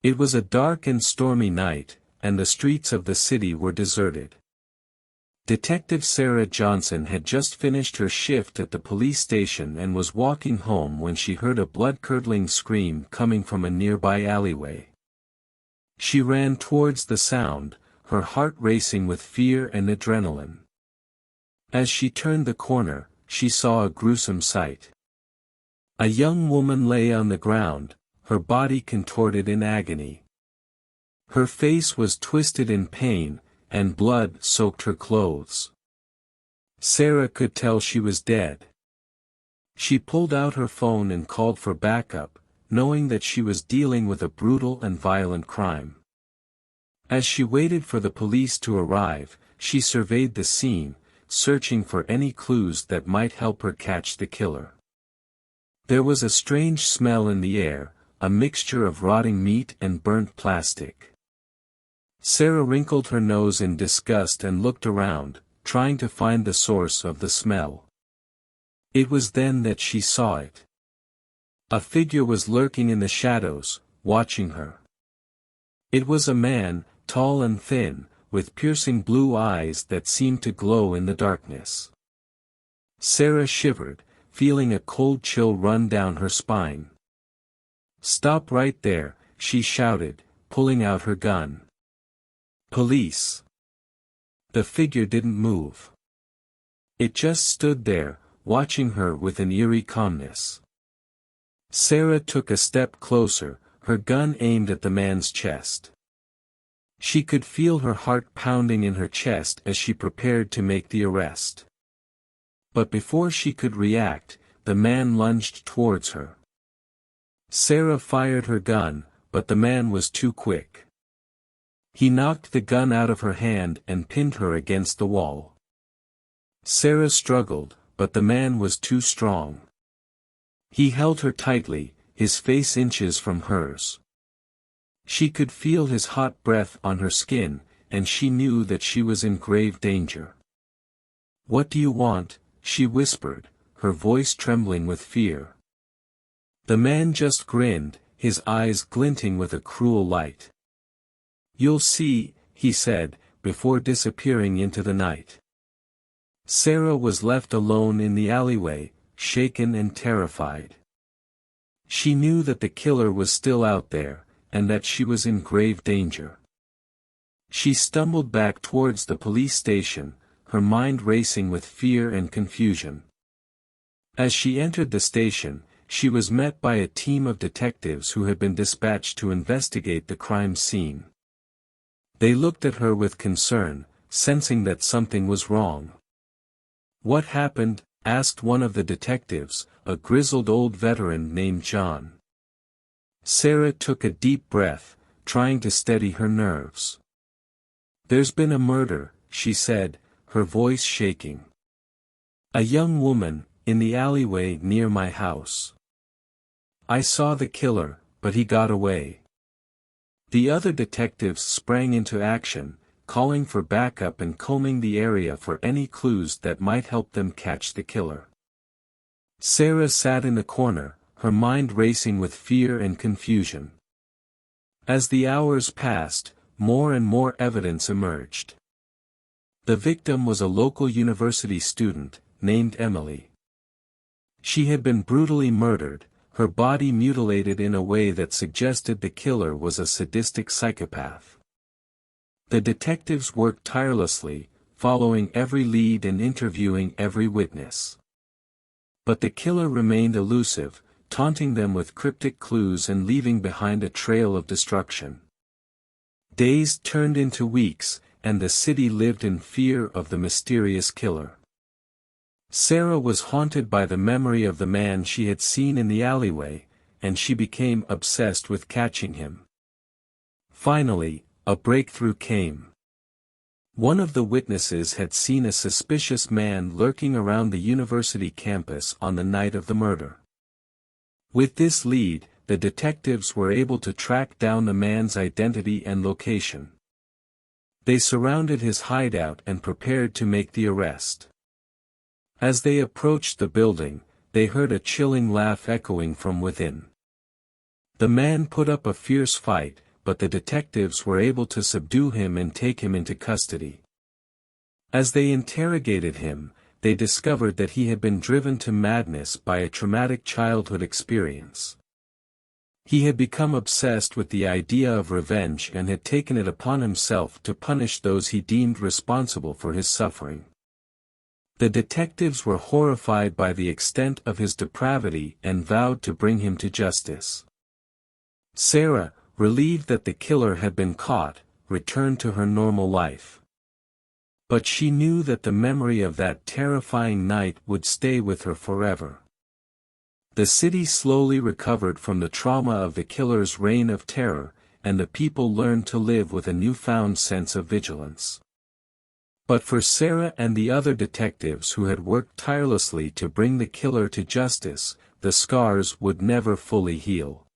It was a dark and stormy night, and the streets of the city were deserted. Detective Sarah Johnson had just finished her shift at the police station and was walking home when she heard a blood-curdling scream coming from a nearby alleyway. She ran towards the sound, her heart racing with fear and adrenaline. As she turned the corner, she saw a gruesome sight. A young woman lay on the ground, her body contorted in agony. Her face was twisted in pain, and blood soaked her clothes. Sarah could tell she was dead. She pulled out her phone and called for backup, knowing that she was dealing with a brutal and violent crime. As she waited for the police to arrive, she surveyed the scene, searching for any clues that might help her catch the killer. There was a strange smell in the air, a mixture of rotting meat and burnt plastic. Sarah wrinkled her nose in disgust and looked around, trying to find the source of the smell. It was then that she saw it. A figure was lurking in the shadows, watching her. It was a man, tall and thin, with piercing blue eyes that seemed to glow in the darkness. Sarah shivered, feeling a cold chill run down her spine. "Stop right there," she shouted, pulling out her gun. "Police!" The figure didn't move. It just stood there, watching her with an eerie calmness. Sarah took a step closer, her gun aimed at the man's chest. She could feel her heart pounding in her chest as she prepared to make the arrest. But before she could react, the man lunged towards her. Sarah fired her gun, but the man was too quick. He knocked the gun out of her hand and pinned her against the wall. Sarah struggled, but the man was too strong. He held her tightly, his face inches from hers. She could feel his hot breath on her skin, and she knew that she was in grave danger. "What do you want?" she whispered, her voice trembling with fear. The man just grinned, his eyes glinting with a cruel light. "You'll see," he said, before disappearing into the night. Sarah was left alone in the alleyway, shaken and terrified. She knew that the killer was still out there, and that she was in grave danger. She stumbled back towards the police station, her mind racing with fear and confusion. As she entered the station, she was met by a team of detectives who had been dispatched to investigate the crime scene. They looked at her with concern, sensing that something was wrong. "What happened?" asked one of the detectives, a grizzled old veteran named John. Sarah took a deep breath, trying to steady her nerves. "There's been a murder," she said, her voice shaking. "A young woman, in the alleyway near my house. I saw the killer, but he got away." The other detectives sprang into action, calling for backup and combing the area for any clues that might help them catch the killer. Sarah sat in the corner, her mind racing with fear and confusion. As the hours passed, more and more evidence emerged. The victim was a local university student, named Emily. She had been brutally murdered, her body mutilated in a way that suggested the killer was a sadistic psychopath. The detectives worked tirelessly, following every lead and interviewing every witness. But the killer remained elusive, taunting them with cryptic clues and leaving behind a trail of destruction. Days turned into weeks, and the city lived in fear of the mysterious killer. Sarah was haunted by the memory of the man she had seen in the alleyway, and she became obsessed with catching him. Finally, a breakthrough came. One of the witnesses had seen a suspicious man lurking around the university campus on the night of the murder. With this lead, the detectives were able to track down the man's identity and location. They surrounded his hideout and prepared to make the arrest. As they approached the building, they heard a chilling laugh echoing from within. The man put up a fierce fight, but the detectives were able to subdue him and take him into custody. As they interrogated him, they discovered that he had been driven to madness by a traumatic childhood experience. He had become obsessed with the idea of revenge and had taken it upon himself to punish those he deemed responsible for his suffering. The detectives were horrified by the extent of his depravity and vowed to bring him to justice. Sarah, relieved that the killer had been caught, returned to her normal life. But she knew that the memory of that terrifying night would stay with her forever. The city slowly recovered from the trauma of the killer's reign of terror, and the people learned to live with a newfound sense of vigilance. But for Sarah and the other detectives who had worked tirelessly to bring the killer to justice, the scars would never fully heal.